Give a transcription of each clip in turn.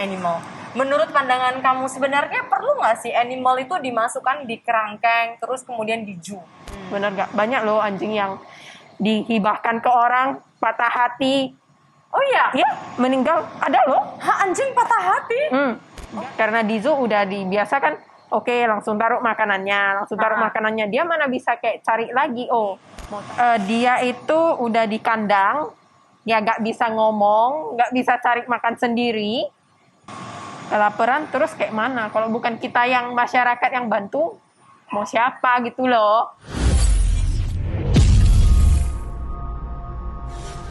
Animal. Menurut pandangan kamu sebenarnya perlu nggak sih animal itu dimasukkan di kerangkeng terus kemudian di zoo? Bener gak? Banyak loh anjing yang dihibahkan ke orang, patah hati. Oh iya? Ya, meninggal. Ada loh. Anjing patah hati? Karena di zoo udah dibiasakan, oke, langsung taruh makanannya. Dia mana bisa kayak cari lagi. Dia itu udah di kandang, ya gak bisa ngomong, gak bisa cari makan sendiri. Kelaparan terus kayak mana? Kalau bukan kita yang masyarakat yang bantu, mau siapa gitu loh.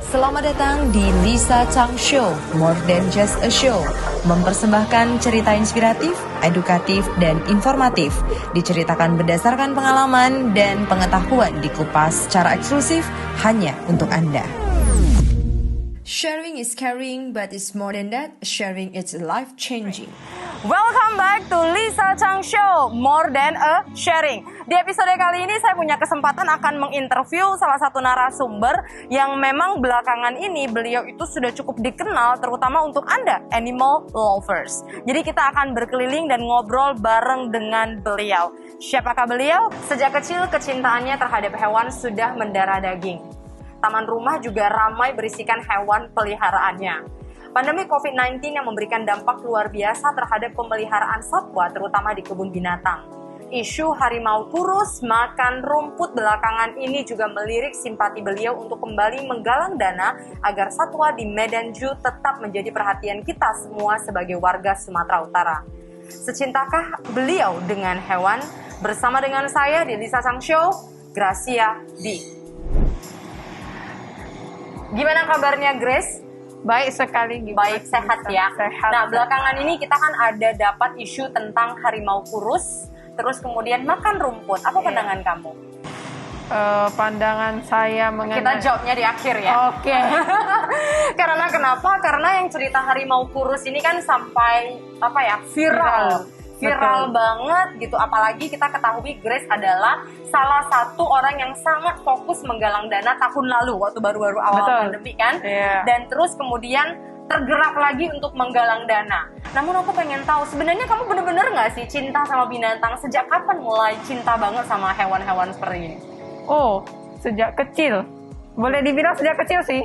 Selamat datang di Lisa Chang Show, More Than Just a Show. Mempersembahkan cerita inspiratif, edukatif, dan informatif. Diceritakan berdasarkan pengalaman dan pengetahuan dikupas secara eksklusif hanya untuk Anda. Sharing is caring, but it's more than that. Sharing is life-changing. Welcome back to Lisa Chang Show, More Than a Sharing. Di episode kali ini saya punya kesempatan akan menginterview salah satu narasumber yang memang belakangan ini beliau itu sudah cukup dikenal terutama untuk Anda, animal lovers. Jadi kita akan berkeliling dan ngobrol bareng dengan beliau. Siapakah beliau? Sejak kecil kecintaannya terhadap hewan sudah mendarah daging. Taman rumah juga ramai berisikan hewan peliharaannya. Pandemi COVID-19 yang memberikan dampak luar biasa terhadap pemeliharaan satwa, terutama di kebun binatang. Isu harimau kurus, makan rumput belakangan ini juga melirik simpati beliau untuk kembali menggalang dana agar satwa di Medan Zoo tetap menjadi perhatian kita semua sebagai warga Sumatera Utara. Secintakah beliau dengan hewan? Bersama dengan saya di Lisa Chang Show, Gracia D. Gimana kabarnya, Grace? Baik sekali. Baik, sehat ya. Sehat. Nah, belakangan ini kita kan ada dapat isu tentang harimau kurus, terus kemudian makan rumput. Apa pandangan kamu? Pandangan saya mengenai... Kita jawabnya di akhir ya. Oke. Karena kenapa? Karena yang cerita harimau kurus ini kan sampai viral banget gitu. Apalagi kita ketahui Grace adalah salah satu orang yang sangat fokus menggalang dana tahun lalu waktu baru-baru awal pandemi kan. Yeah. Dan terus kemudian tergerak lagi untuk menggalang dana. Namun aku pengen tahu sebenarnya kamu bener-bener nggak sih cinta sama binatang? Sejak kapan mulai cinta banget sama hewan-hewan seperti ini? Oh, sejak kecil. Boleh dibilang sejak kecil sih.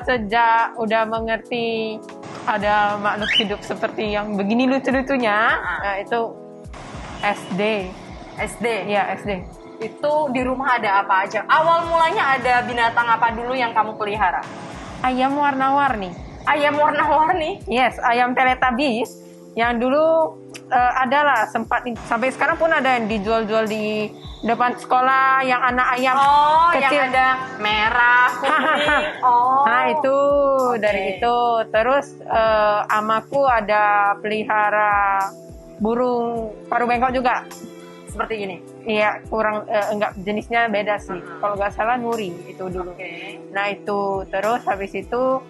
Sejak udah mengerti ada makhluk hidup seperti yang begini lucu-lucunya, itu SD. Ya, SD. Itu di rumah ada apa aja? Awal mulanya ada binatang apa dulu yang kamu pelihara? Ayam warna-warni. Ayam warna-warni? Yes, ayam Teletubbies. Yang dulu adalah sempat, sampai sekarang pun ada yang dijual-jual di depan sekolah, yang anak ayam kecil. Yang ada merah, kuning. Nah itu dari itu. Terus amaku ada pelihara burung paruh bengkok juga. Seperti ini? Iya, kurang enggak, jenisnya beda sih. Kalau nggak salah Nuri itu dulu. Nah itu, terus habis itu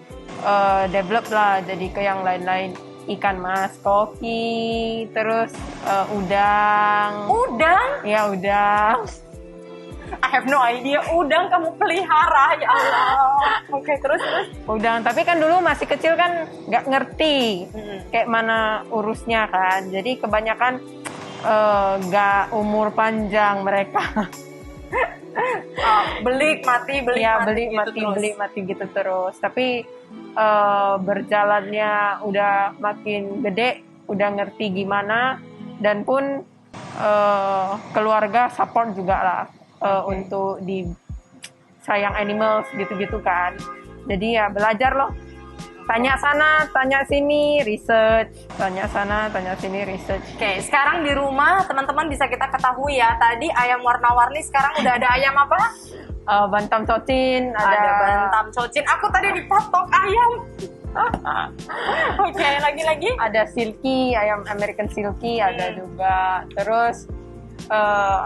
develop lah jadi ke yang lain-lain. Ikan mas, koki, terus udang. Udang? Ya udang. I have no idea udang kamu pelihara, ya Allah. Oke, terus? Udang, tapi kan dulu masih kecil kan nggak ngerti kayak mana urusnya kan. Jadi kebanyakan nggak umur panjang mereka. Belik mati gitu terus. Tapi berjalannya udah makin gede, udah ngerti gimana, dan pun keluarga support juga lah untuk di sayang animals gitu-gitu kan. Jadi ya belajar loh. Tanya sana, tanya sini, research. Tanya sana, tanya sini, research. Oke, sekarang di rumah teman-teman bisa kita ketahui ya. Tadi ayam warna-warni, sekarang udah ada ayam apa? Bantam cocin. Ada bantam cocin. Aku tadi dipatok ayam. Oke, lagi-lagi? Ada silky, ayam American silky ada juga. Terus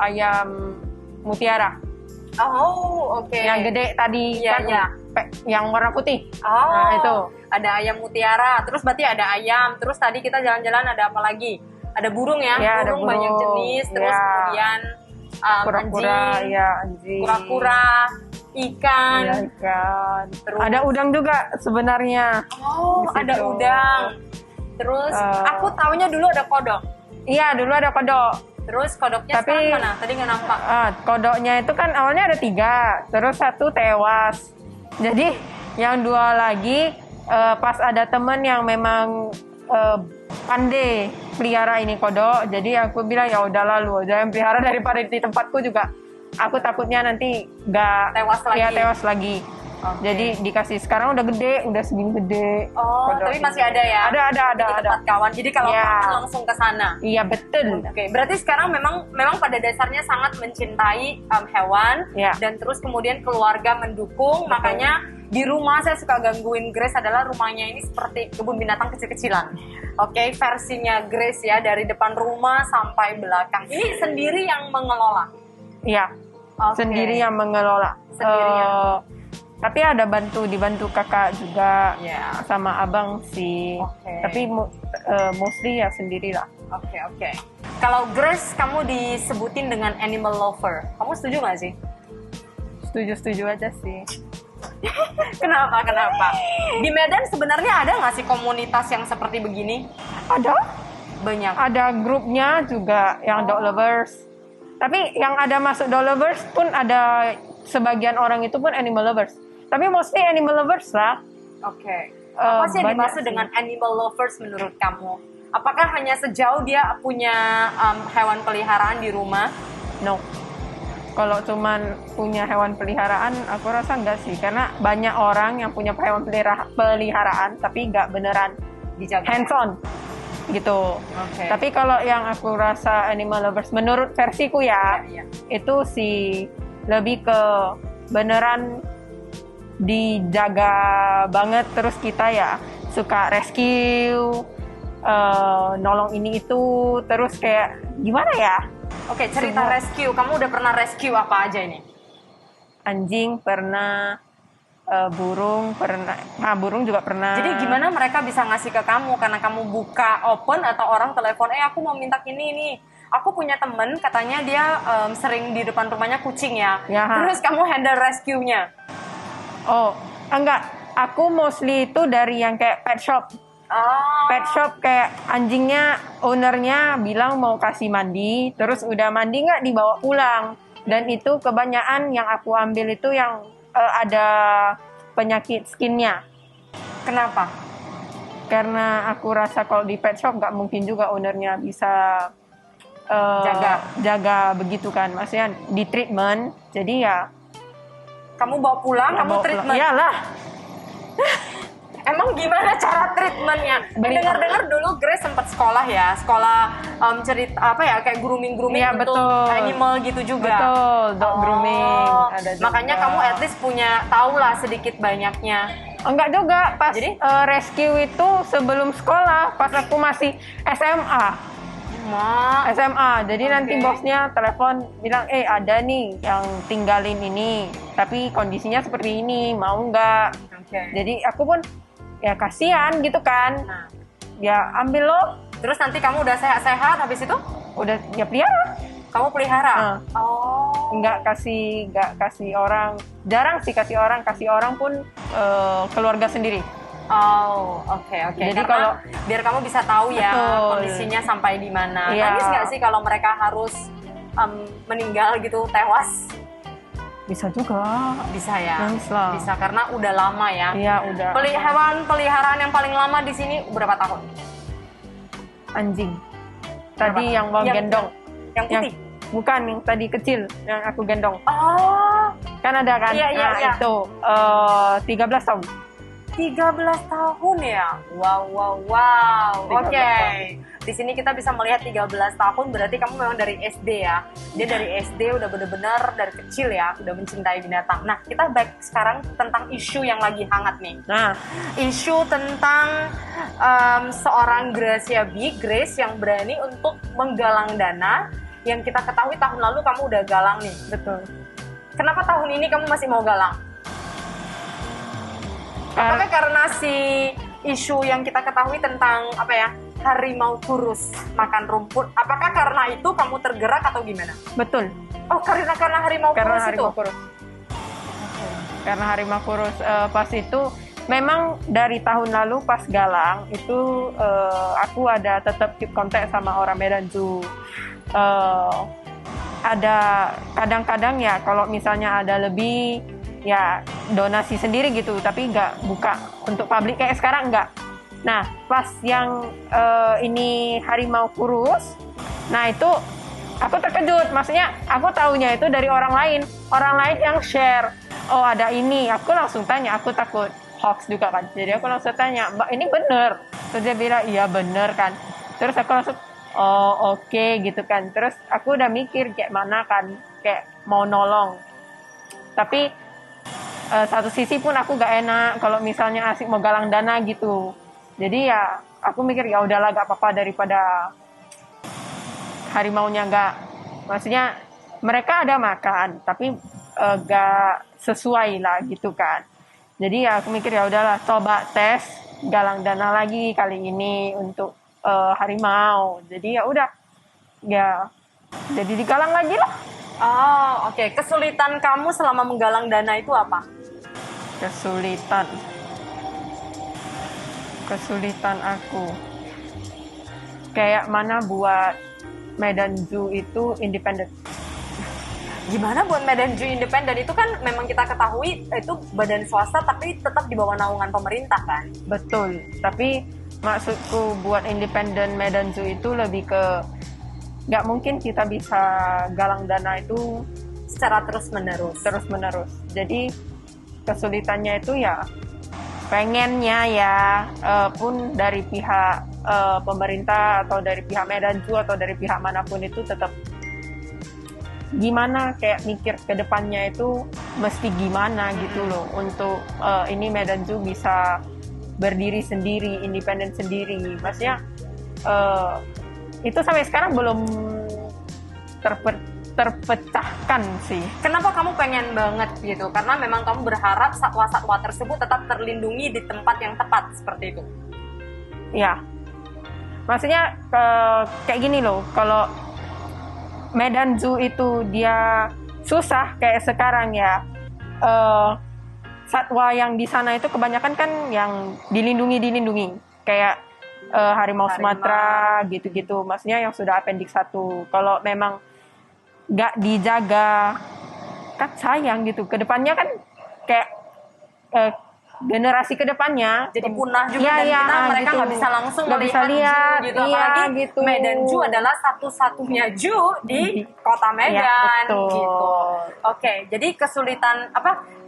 ayam mutiara. Oh, oke. Yang gede tadi kan. Iya. Yang warna putih. Nah, itu. Ada ayam mutiara, terus berarti ada ayam, terus tadi kita jalan-jalan ada apa lagi? Ada burung ya, ada burung banyak jenis, terus kemudian kura-kura, anjing, kura-kura, ikan. Ya, ikan. Terus ada udang juga sebenarnya. Oh, ada udang. Terus aku taunya dulu ada kodok. Iya, dulu ada kodok. Terus kodoknya Tapi- sekarang mana? Tadi nggak nampak. Kodoknya itu kan awalnya ada 3, terus 1 tewas. Jadi yang 2 lagi pas ada temen yang memang pandai pelihara ini kodok, jadi aku bilang ya udahlah lu aja yang pelihara daripada di tempatku juga. Aku takutnya nanti nggak Tewas lagi. Ya, tewas lagi. Oke. Jadi dikasih sekarang udah gede, udah segini gede. Oh, kodok tapi ini. masih ada ya? Ada. Di tempat kawan. Jadi kalau Iya. kangen langsung ke sana. Iya betul. Oke, berarti sekarang memang pada dasarnya sangat mencintai hewan Iya. dan terus kemudian keluarga mendukung. Makanya di rumah saya suka gangguin Grace adalah rumahnya ini seperti kebun binatang kecil-kecilan. Oke, versinya Grace ya dari depan rumah sampai belakang. Ini sendiri yang mengelola. Iya. Oke. Sendiri yang mengelola. Sendirian. Tapi ada dibantu kakak juga, Iya. sama abang sih. Oke. Tapi mostly ya sendirilah. Oke. Kalau Grace kamu disebutin dengan animal lover, kamu setuju nggak sih? Setuju aja sih. Kenapa? Di Medan sebenarnya ada nggak sih komunitas yang seperti begini? Ada Banyak. grupnya juga yang dog lovers. Tapi yang ada masuk dog lovers pun ada sebagian orang itu pun animal lovers. Tapi mostly animal lovers lah. Oke. Apa sih yang banyak dimaksud sih. dengan animal lovers menurut kamu? Apakah hanya sejauh dia punya hewan peliharaan di rumah? No. Kalau cuman punya hewan peliharaan, aku rasa enggak sih. Karena banyak orang yang punya hewan peliharaan, tapi nggak beneran Dijaga. hands on gitu. Oke. Tapi kalau yang aku rasa animal lovers, menurut versiku ya, Iya. itu sih lebih ke beneran dijaga banget. Terus kita ya suka rescue, nolong ini itu, terus kayak gimana ya? Oke, cerita Semua. rescue. Kamu udah pernah rescue apa aja ini? Anjing pernah, burung pernah, burung juga pernah. Jadi gimana mereka bisa ngasih ke kamu karena kamu buka open atau orang telepon, aku mau minta ini nih. Aku punya temen katanya dia sering di depan rumahnya kucing ya. Ya. Terus kamu handle rescue-nya. Oh, enggak. Aku mostly itu dari yang kayak pet shop. Oh. Pet shop kayak anjingnya, ownernya bilang mau kasih mandi, terus udah mandi nggak dibawa pulang. Dan itu kebanyakan yang aku ambil itu yang ada penyakit skinnya. Kenapa? Karena aku rasa kalau di pet shop nggak mungkin juga ownernya bisa jaga begitu kan. Maksudnya di treatment, jadi ya Kamu bawa pulang, kamu bawa pulang. treatment. Iyalah. Emang gimana cara treatmentnya? Dengar-dengar dulu Grace sempat sekolah ya, sekolah cerita apa ya kayak grooming Iya, untuk betul. animal gitu juga. Betul, dog grooming ada juga. Makanya kamu at least punya tahu lah sedikit banyaknya. Enggak juga, pas Jadi? rescue itu sebelum sekolah, pas aku masih SMA. Jadi nanti bosnya telepon bilang, ada nih yang tinggalin ini, tapi kondisinya seperti ini, mau nggak? Oke. Jadi aku pun ya kasihan gitu kan, Nah, ya ambil lo, terus nanti kamu udah sehat-sehat habis itu udah ya pelihara, kamu pelihara. Oh. nggak kasih orang, jarang sih kasih orang pun keluarga sendiri. Oh, oke. Jadi Karena kalau- biar kamu bisa tahu ya Betul. kondisinya sampai di mana. Iya. Nangis nggak sih kalau mereka harus meninggal gitu, tewas? Bisa juga, Bisa ya. nangis lah. Bisa karena udah lama ya. Iya udah. Hewan peliharaan yang paling lama di sini berapa tahun? Anjing. Berapa? Tadi yang mau gendong. Yang putih. Bukan, yang tadi kecil yang aku gendong. Oh, Kan ada kan? Iya, Nah, iya. itu 13 tahun. 13 tahun ya. Wow. 13 Oke. Di sini kita bisa melihat 13 tahun berarti kamu memang dari SD ya. Dia dari SD udah bener-bener dari kecil ya, udah mencintai binatang. Nah, kita back sekarang tentang isu yang lagi hangat nih. Nah, Isu tentang seorang Gracia B, Grace yang berani untuk menggalang dana yang kita ketahui tahun lalu kamu udah galang nih. betul. Kenapa tahun ini kamu masih mau galang? Apakah karena si isu yang kita ketahui tentang apa ya, harimau kurus makan rumput? Apakah karena itu kamu tergerak atau gimana? Betul. Oh, karena harimau Karena kurus harimau itu. kurus. Karena harimau kurus pas itu memang dari tahun lalu pas galang itu aku ada tetap keep kontak sama orang Medan Zoo. Ada kadang-kadang ya kalau misalnya ada lebih ya donasi sendiri gitu, tapi nggak buka untuk publik kayak sekarang nggak. Nah pas yang ini harimau kurus, nah itu aku terkejut, maksudnya aku taunya itu dari orang lain yang share, oh ada ini, aku langsung tanya, aku takut hoax juga kan, jadi aku langsung tanya, Mbak ini bener? Terus dia bilang iya bener kan, terus aku langsung oh oke, gitu kan. Terus aku udah mikir kayak mana kan, kayak mau nolong. Tapi satu sisi pun aku gak enak kalau misalnya asik mau galang dana gitu. Jadi ya aku mikir ya udahlah gak apa-apa daripada harimaunya maksudnya mereka ada makan tapi gak sesuai lah gitu kan. Jadi ya aku mikir ya udahlah coba tes galang dana lagi kali ini untuk harimau. Jadi ya udah, ya jadi digalang lagi lah. Oh, oke. Kesulitan kamu selama menggalang dana itu apa? Kesulitan aku kayak mana buat Medan Zoo itu independen. Gimana buat Medan Zoo independen? Itu kan memang kita ketahui itu badan swasta tapi tetap di bawah naungan pemerintah kan? Betul, tapi maksudku buat independen Medan Zoo itu lebih ke nggak mungkin kita bisa galang dana itu Secara terus-menerus. Jadi kesulitannya itu ya pengennya ya pun dari pihak pemerintah atau dari pihak Medan Zoo atau dari pihak manapun itu tetap gimana kayak mikir ke depannya itu mesti gimana gitu loh untuk ini Medan Zoo bisa berdiri sendiri, independen sendiri. Maksudnya itu sampai sekarang belum terpecahkan sih. Kenapa kamu pengen banget gitu? Karena memang kamu berharap satwa-satwa tersebut tetap terlindungi di tempat yang tepat seperti itu. Ya, maksudnya kayak gini loh. Kalau Medan Zoo itu dia susah kayak sekarang ya. Satwa yang di sana itu kebanyakan kan yang dilindungi kayak harimau Sumatera gitu-gitu, maksudnya yang sudah appendix 1. Kalau memang nggak dijaga kan sayang gitu, kedepannya kan kayak generasi kedepannya jadi punah juga dan mereka nggak bisa langsung melihat zoo gitu, apalagi gitu. Medan Zoo adalah satu-satunya zoo di kota Medan gitu. Oke, jadi kesulitan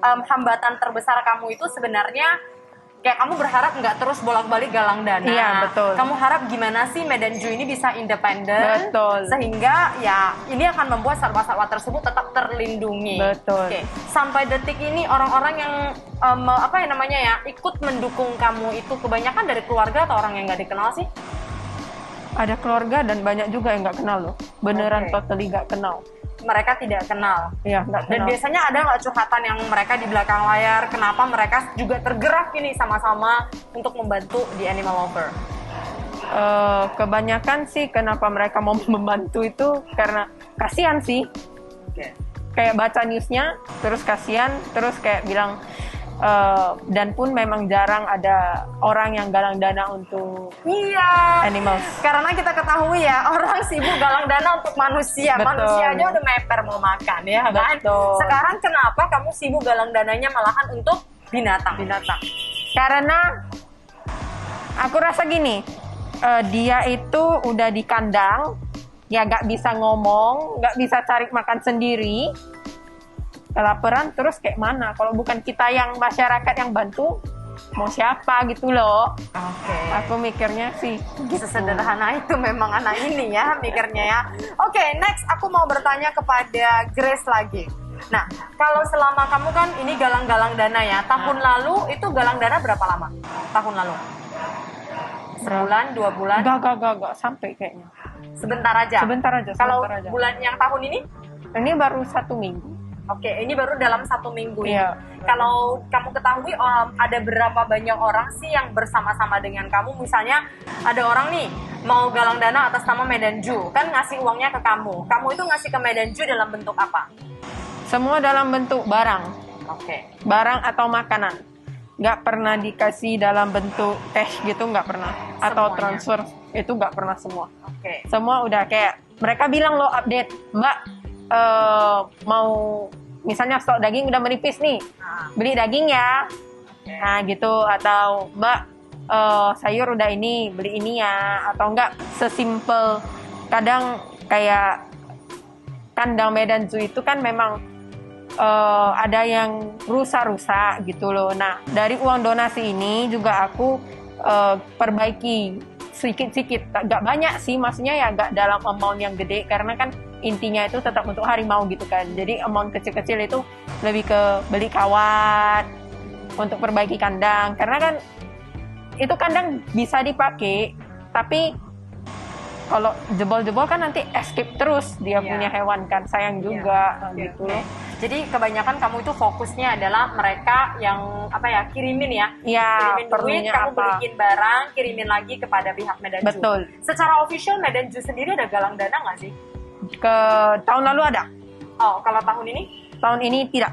hambatan terbesar kamu itu sebenarnya kayak kamu berharap nggak terus bolak-balik galang dana. Iya, betul. Kamu harap gimana sih Medan Zoo ini bisa independen, betul, sehingga ya ini akan membuat satwa-satwa tersebut tetap terlindungi. Betul. Oke. Sampai detik ini orang-orang yang ikut mendukung kamu itu kebanyakan dari keluarga atau orang yang nggak dikenal sih? Ada keluarga dan banyak juga yang nggak kenal loh. Beneran totally nggak kenal. Mereka tidak kenal. Iya, nggak kenal. Dan biasanya ada nggak curhatan yang mereka di belakang layar, kenapa mereka juga tergerak ini sama-sama untuk membantu di Animal Lover? Kebanyakan sih kenapa mereka mau membantu itu karena kasihan sih. Kayak baca newsnya, terus kasihan, terus kayak bilang dan pun memang jarang ada orang yang galang dana untuk animals. Karena kita ketahui ya, orang sibuk galang dana untuk manusia. Betul. Manusia aja udah meper mau makan ya kan? Betul. Sekarang kenapa kamu sibuk galang dananya malahan untuk binatang? Karena aku rasa gini, dia itu udah di kandang, ya nggak bisa ngomong, nggak bisa cari makan sendiri, kelaparan, terus kayak mana? Kalau bukan kita yang masyarakat yang bantu, mau siapa gitu loh. Oke. Aku mikirnya sih gitu. Sesederhana itu memang anak ini ya mikirnya ya. Oke, next aku mau bertanya kepada Grace lagi. Nah, kalau selama kamu kan ini galang-galang dana ya, tahun lalu itu galang dana berapa lama? Tahun lalu? Sebulan, 2 bulan? Gak sampai kayaknya. Sebentar aja? Kalau aja. bulan yang tahun ini? Ini baru 1 minggu. Oke, ini baru dalam 1 minggu ini. Iya. Kalau kamu ketahui ada berapa banyak orang sih yang bersama-sama dengan kamu? Misalnya ada orang nih mau galang dana atas nama Medan Zoo, kan ngasih uangnya ke kamu. Kamu itu ngasih ke Medan Zoo dalam bentuk apa? Semua dalam bentuk barang. Oke. Barang atau makanan. nggak pernah dikasih dalam bentuk cash gitu, nggak pernah, atau Semuanya. transfer itu nggak pernah semua. Oke. Semua udah kayak mereka bilang lo update, Mbak mau misalnya stok daging udah menipis nih, Nah, beli daging ya, nah gitu, atau Mbak sayur udah ini, beli ini ya, atau enggak sesimpel kadang kayak kandang Medan Zoo itu kan memang ada yang rusak-rusak gitu loh. Nah, dari uang donasi ini juga aku perbaiki sedikit-sedikit, gak banyak sih, maksudnya ya gak dalam amount yang gede, karena kan intinya itu tetap untuk harimau gitu kan. Jadi amount kecil-kecil itu lebih ke beli kawat untuk perbaiki kandang, karena kan itu kandang bisa dipakai, tapi kalau jebol-jebol kan nanti escape terus dia Iya. punya hewan kan, sayang juga gitu Oke. loh. Jadi kebanyakan kamu itu fokusnya adalah mereka yang apa ya, kirimin ya. Ya, Kirimin duit, perlunya kamu apa? beliin barang, kirimin lagi kepada pihak Medan Zoo. Betul. Secara official Medan Zoo sendiri ada galang dana nggak sih? Ke tahun lalu ada, Oh, kalau tahun ini tahun ini tidak.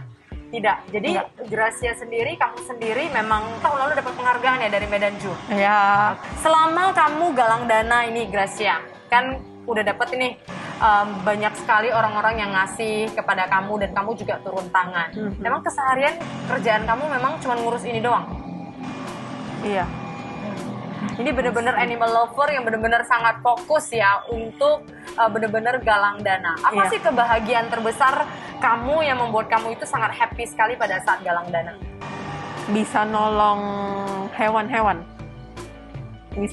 tidak. Jadi Tidak. Gracia sendiri, kamu sendiri memang tahun lalu dapat penghargaan ya dari Medan Zoo. Ya, Selama kamu galang dana ini, Gracia, kan udah dapet ini banyak sekali orang-orang yang ngasih kepada kamu dan kamu juga turun tangan. Mhm. Memang keseharian kerjaan kamu memang cuma ngurus ini doang. iya. Ini bener-bener animal lover yang bener-bener sangat fokus ya untuk bener-bener galang dana. Apa Iya. sih kebahagiaan terbesar kamu yang membuat kamu itu sangat happy sekali pada saat galang dana? Bisa nolong hewan-hewan.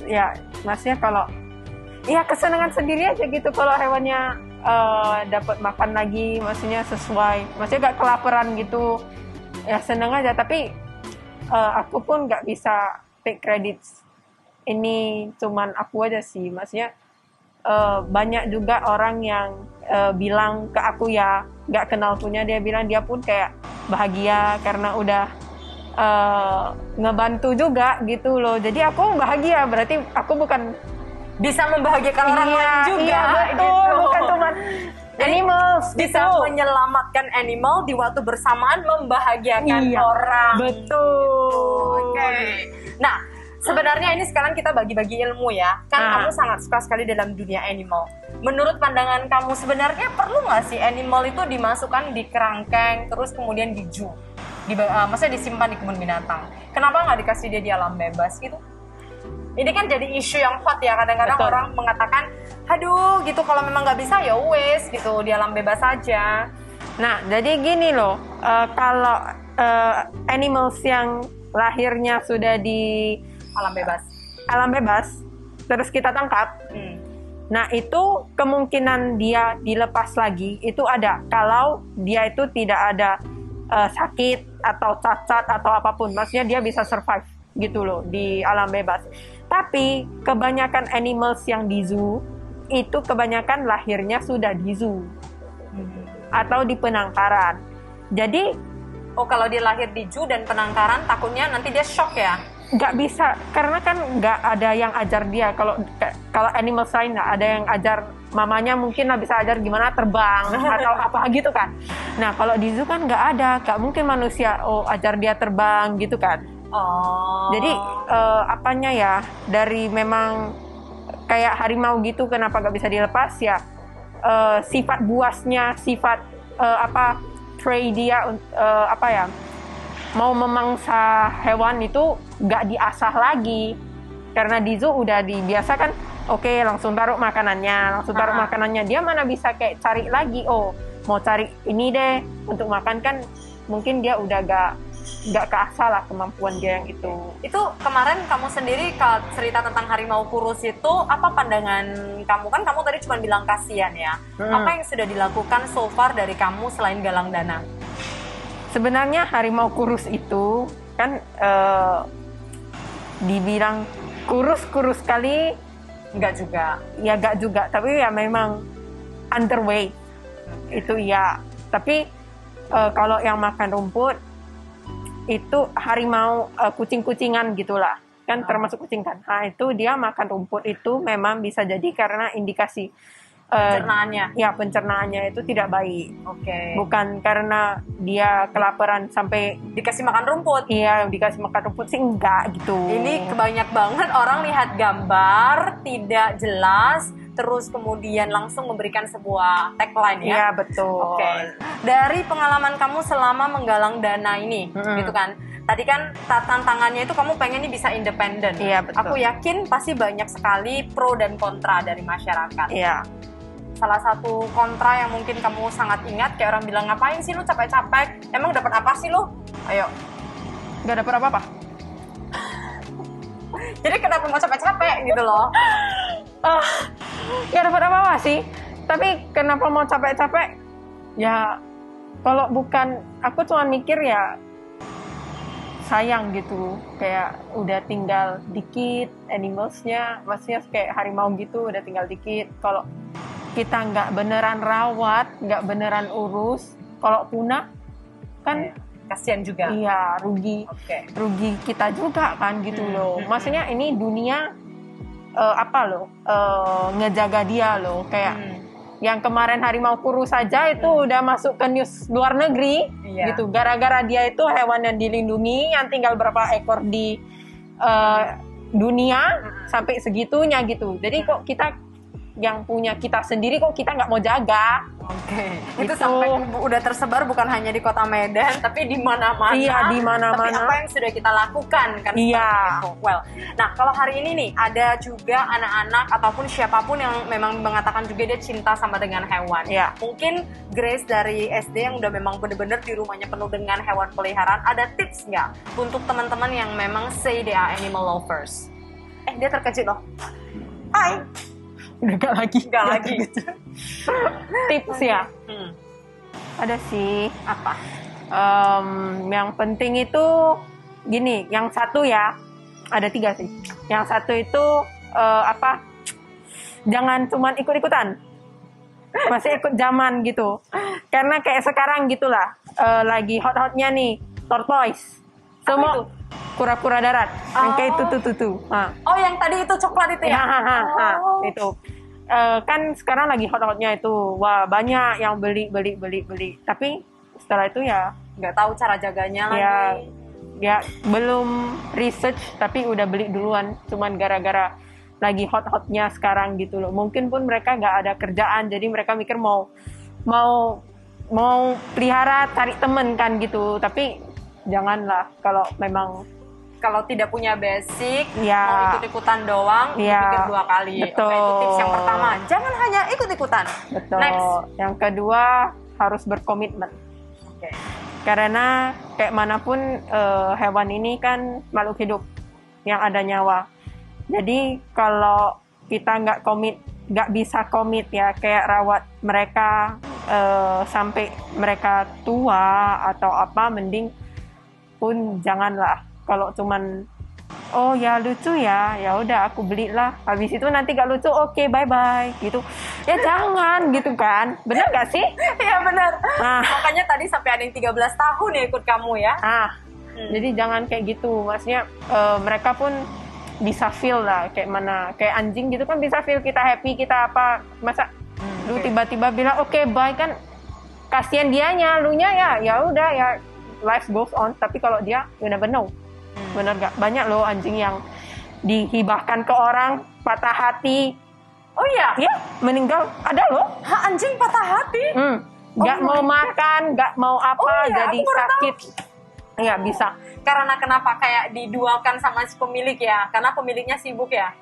Ya, maksudnya kalau ya kesenangan sendiri aja gitu kalau hewannya dapat makan lagi, maksudnya sesuai, maksudnya gak kelaparan gitu, ya seneng aja. Tapi aku pun gak bisa take credits, ini cuman aku aja sih, maksudnya banyak juga orang yang bilang ke aku ya, gak kenal punya, dia bilang dia pun kayak bahagia karena udah ngebantu juga gitu loh. Jadi aku bahagia, berarti aku bukan Bisa membahagiakan orang lain juga. iya, betul, gitu. bukan cuman animals Bisa gitu. menyelamatkan animal di waktu bersamaan membahagiakan Iya, orang. betul. Oke. Nah, sebenarnya ini sekarang kita bagi-bagi ilmu ya. Kan Ah. kamu sangat suka sekali dalam dunia animal. Menurut pandangan kamu sebenarnya perlu nggak sih animal itu dimasukkan di kerangkeng terus kemudian di zoo? Maksudnya disimpan di kebun binatang. Kenapa nggak dikasih dia di alam bebas gitu? Ini kan jadi isu yang hot ya, kadang-kadang Betul. orang mengatakan, aduh gitu kalau memang nggak bisa ya wes gitu, di alam bebas saja. Nah, jadi gini loh, kalau animals yang lahirnya sudah di Alam bebas. alam bebas, terus kita tangkap, nah itu kemungkinan dia dilepas lagi itu ada kalau dia itu tidak ada sakit atau cacat atau apapun, maksudnya dia bisa survive gitu loh di alam bebas. Tapi kebanyakan animals yang di zoo itu kebanyakan lahirnya sudah di zoo atau di penangkaran. Jadi Oh, kalau dia lahir di zoo dan penangkaran takutnya nanti dia shock ya? nggak bisa, karena kan nggak ada yang ajar dia. Kalau animal lain nggak ada yang ajar, mamanya mungkin nggak bisa ajar gimana terbang atau apa gitu kan. Nah kalau di zoo kan nggak ada, nggak mungkin manusia ajar dia terbang gitu kan. Oh. Jadi apanya ya, dari memang kayak harimau gitu, kenapa nggak bisa dilepas ya, sifat buasnya, sifat prey dia, apa ya, mau memangsa hewan itu nggak diasah lagi, karena di zoo udah dibiasakan, oke, langsung taruh makanannya, dia mana bisa kayak cari lagi, mau cari ini deh untuk makan, kan mungkin dia udah nggak keasah lah kemampuan dia yang itu. Itu kemarin kamu sendiri kalau cerita tentang harimau kurus itu, apa pandangan kamu? Kan kamu tadi cuma bilang kasihan ya. Apa yang sudah dilakukan so far dari kamu selain galang dana? Sebenarnya harimau kurus itu kan dibilang kurus kali, Enggak juga. ya nggak juga, tapi ya memang underweight itu ya. Tapi kalau yang makan rumput itu harimau kucing-kucingan gitulah, kan termasuk kucing kan. Nah itu dia makan rumput itu memang bisa jadi karena indikasi pencernaannya. Ya, pencernaannya itu tidak baik. Oke. Bukan karena dia kelaparan sampai Dikasih makan rumput. iya dikasih makan rumput sih, enggak gitu. Ini kebanyak banget orang lihat gambar tidak jelas, terus kemudian langsung memberikan sebuah tagline ya. Iya, betul. Oke. Dari pengalaman kamu selama menggalang dana ini, gitu kan? Tadi kan tantangannya itu kamu pengen nih bisa independen. Iya, betul. Aku yakin pasti banyak sekali pro dan kontra dari masyarakat. Iya. Salah satu kontra yang mungkin kamu sangat ingat, kayak orang bilang, ngapain sih lu capek-capek? Emang dapat apa sih lu? Ayo. Nggak dapet apa-apa. Jadi kenapa mau capek-capek gitu loh? Nggak dapet apa-apa sih. Tapi kenapa mau capek-capek? Ya, kalau bukan, aku cuma mikir ya sayang gitu. Kayak udah tinggal dikit animalsnya, maksudnya kayak harimau gitu udah tinggal dikit. Kalau kita nggak beneran rawat, nggak beneran urus, kalau punah kan Kasian juga. iya rugi. Oke. Rugi kita juga kan gitu loh. Maksudnya ini dunia ngejaga dia loh, kayak yang kemarin harimau kurus saja itu udah masuk ke news luar negeri. Iya. Gitu, gara-gara dia itu hewan yang dilindungi yang tinggal berapa ekor di dunia sampai segitunya gitu. Jadi kok kita yang punya kita sendiri kok kita nggak mau jaga. Oke. Itu Gitu. sampai udah tersebar bukan hanya di Kota Medan, tapi di mana-mana. Iya, di mana-mana. Tapi apa yang sudah kita lakukan kan? Iya. seperti itu. Well, nah kalau hari ini nih ada juga anak-anak ataupun siapapun yang memang mengatakan juga dia cinta sama dengan hewan. Iya. Mungkin Grace dari SD yang udah memang bener-bener di rumahnya penuh dengan hewan peliharaan, ada tips nggak untuk teman-teman yang memang say they are animal lovers? Dia terkejut loh. Hai. Udah gak lagi. Nggak lagi. Tips ya. Ada sih. Apa? Yang penting itu gini, yang satu ya, ada 3 sih. Yang satu itu jangan cuman ikut-ikutan, masih ikut zaman gitu. Karena kayak sekarang gitulah, lagi hot-hotnya nih tortoise, semua kura-kura darat, yang kayak tuh. Nah. Oh, yang tadi itu coklat itu ya? Oh. Itu. Kan sekarang lagi hot-hotnya itu, wah banyak yang beli. Tapi setelah itu ya Nggak tahu cara jaganya lagi. ya belum research tapi udah beli duluan, cuman gara-gara lagi hot-hotnya sekarang gitu loh. Mungkin pun mereka nggak ada kerjaan, jadi mereka mikir mau pelihara, cari temen kan gitu. Tapi janganlah, kalau memang Kalau tidak punya basic, Ya. mau ikut-ikutan doang, Ya. pikir 2 kali. Betul. Oke, itu tips yang pertama. Jangan hanya ikut-ikutan. betul. Next. Yang kedua harus berkomitmen. Oke. Karena kayak manapun hewan ini kan makhluk hidup yang ada nyawa. Jadi kalau kita nggak bisa komit ya, kayak rawat mereka sampai mereka tua atau apa, mending pun janganlah. Kalau cuman oh ya lucu ya udah aku belilah. Habis itu nanti gak lucu, oke bye gitu. Ya jangan gitu kan. Bener gak sih? Iya benar. Nah. Makanya tadi sampai ada yang 13 tahun ya ikut kamu ya. Jadi jangan kayak gitu. Maksudnya mereka pun bisa feel lah kayak mana, kayak anjing gitu kan bisa feel kita happy, kita apa. Masa lu tiba-tiba bilang oke bye kan, kasihan dianya, lunya ya udah ya, life goes on. Tapi kalau dia you never know. Bener gak? Banyak loh anjing yang dihibahkan ke orang, patah hati. Oh iya? Ya, meninggal. Ada loh. Anjing patah hati? Gak mau makan, gak mau apa, iya, jadi aku baru sakit. Iya, bisa. Karena kenapa kayak didualkan sama si pemilik ya? Karena pemiliknya sibuk ya?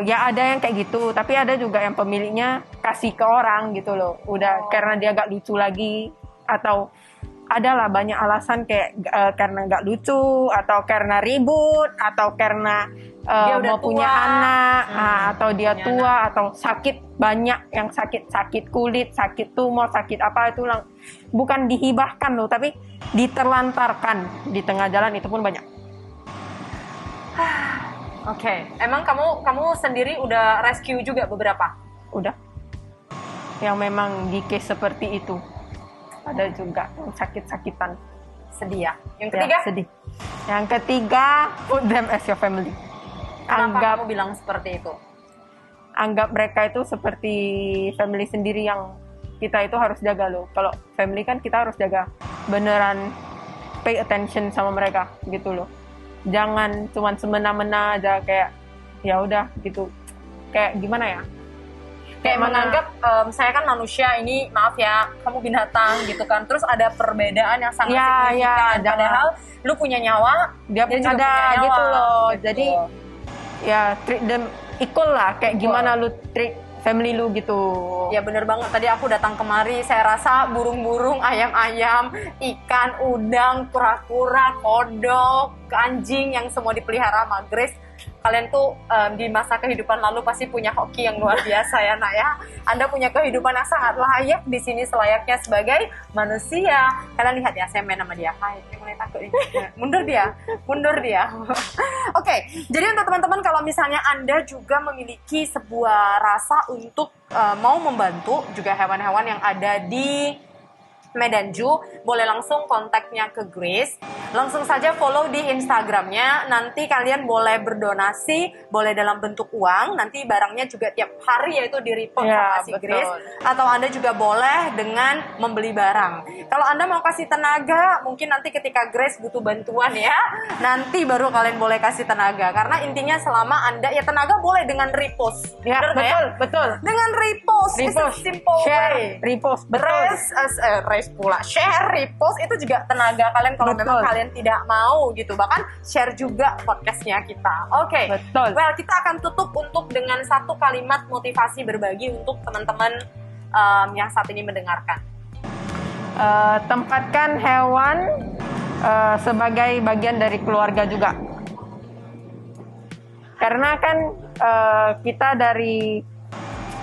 Ya ada yang kayak gitu, tapi ada juga yang pemiliknya kasih ke orang gitu loh. Udah karena dia gak lucu lagi, atau adalah banyak alasan kayak karena gak lucu, atau karena ribut, atau karena Dia udah mau punya tua. anak, atau dia punya tua, atau sakit. Banyak yang sakit kulit, sakit tumor, sakit apa itu bukan dihibahkan loh, tapi diterlantarkan di tengah jalan, itu pun banyak. Oke. Emang kamu sendiri udah rescue juga beberapa? Udah. Yang memang di case seperti itu. Ada juga yang sakit-sakitan. Sedih ya? Yang Ya, ketiga? sedih. Yang ketiga, put them as your family. Kenapa Anggap kamu bilang seperti itu? anggap mereka itu seperti family sendiri yang kita itu harus jaga loh. Kalau family kan kita harus jaga, beneran pay attention sama mereka gitu loh. Jangan cuman semena-mena aja kayak ya udah gitu. Kayak gimana ya? Kayak menganggap saya kan manusia, ini maaf ya kamu binatang gitu kan, terus ada perbedaan yang sangat signifikan, padahal lu punya nyawa, dia juga ada punya nyawa gitu loh. gitu. Jadi ya treat them equal lah, kayak gimana lu treat family lu gitu. Ya bener banget, tadi aku datang kemari saya rasa burung-burung, ayam-ayam, ikan, udang, kura-kura, kodok, anjing yang semua dipelihara sama Grace. Kalian tuh di masa kehidupan lalu pasti punya hoki yang luar biasa ya nak ya. Anda punya kehidupan yang sangat layak di sini selayaknya sebagai manusia. Kalian lihat ya, saya main sama dia. Hai, dia mulai takut ini. Mundur dia. Oke, jadi untuk teman-teman kalau misalnya Anda juga memiliki sebuah rasa untuk mau membantu juga hewan-hewan yang ada di Medan Zoo, boleh langsung kontaknya ke Grace. Langsung saja follow di Instagramnya. Nanti kalian boleh berdonasi, boleh dalam bentuk uang. Nanti barangnya juga tiap hari yaitu di-report sama si Grace. Atau Anda juga boleh dengan membeli barang. Kalau Anda mau kasih tenaga, mungkin nanti ketika Grace butuh bantuan ya, nanti baru kalian boleh kasih tenaga. Karena intinya selama Anda, ya tenaga boleh dengan repost. Ya, betul. Dengan repost. It's a simple share, way. repost, betul. Raise pula, share, repost itu juga tenaga kalian kalau memang kalian tidak mau gitu. Bahkan share juga podcastnya kita. Oke. Betul. Well, kita akan tutup untuk dengan satu kalimat motivasi berbagi untuk teman-teman yang saat ini mendengarkan. Tempatkan hewan sebagai bagian dari keluarga juga. Karena kan kita dari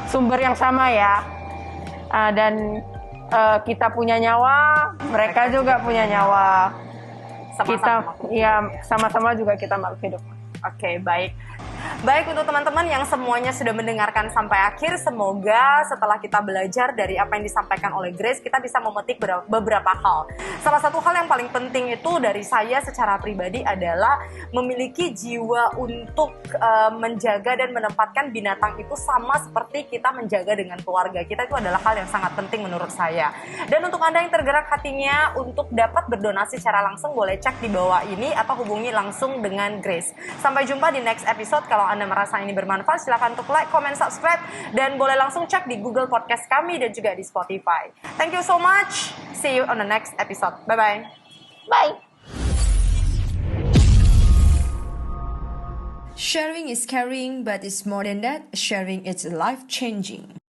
sumber yang sama ya, dan kita punya nyawa, mereka juga punya nyawa. Sama-sama juga kita makhluk hidup. Oke, baik. Baik, untuk teman-teman yang semuanya sudah mendengarkan sampai akhir, semoga setelah kita belajar dari apa yang disampaikan oleh Grace, kita bisa memetik beberapa hal. Salah satu hal yang paling penting itu dari saya secara pribadi adalah memiliki jiwa untuk menjaga dan menempatkan binatang itu sama seperti kita menjaga dengan keluarga kita. Itu adalah hal yang sangat penting menurut saya. Dan untuk Anda yang tergerak hatinya untuk dapat berdonasi secara langsung, boleh cek di bawah ini atau hubungi langsung dengan Grace. Sampai jumpa di next episode. Kalau Anda merasa ini bermanfaat, silakan untuk like, comment, subscribe, dan boleh langsung cek di Google Podcast kami dan juga di Spotify. Thank you so much. See you on the next episode. Bye-bye. Bye. Sharing is caring, but it's more than that. Sharing is life-changing.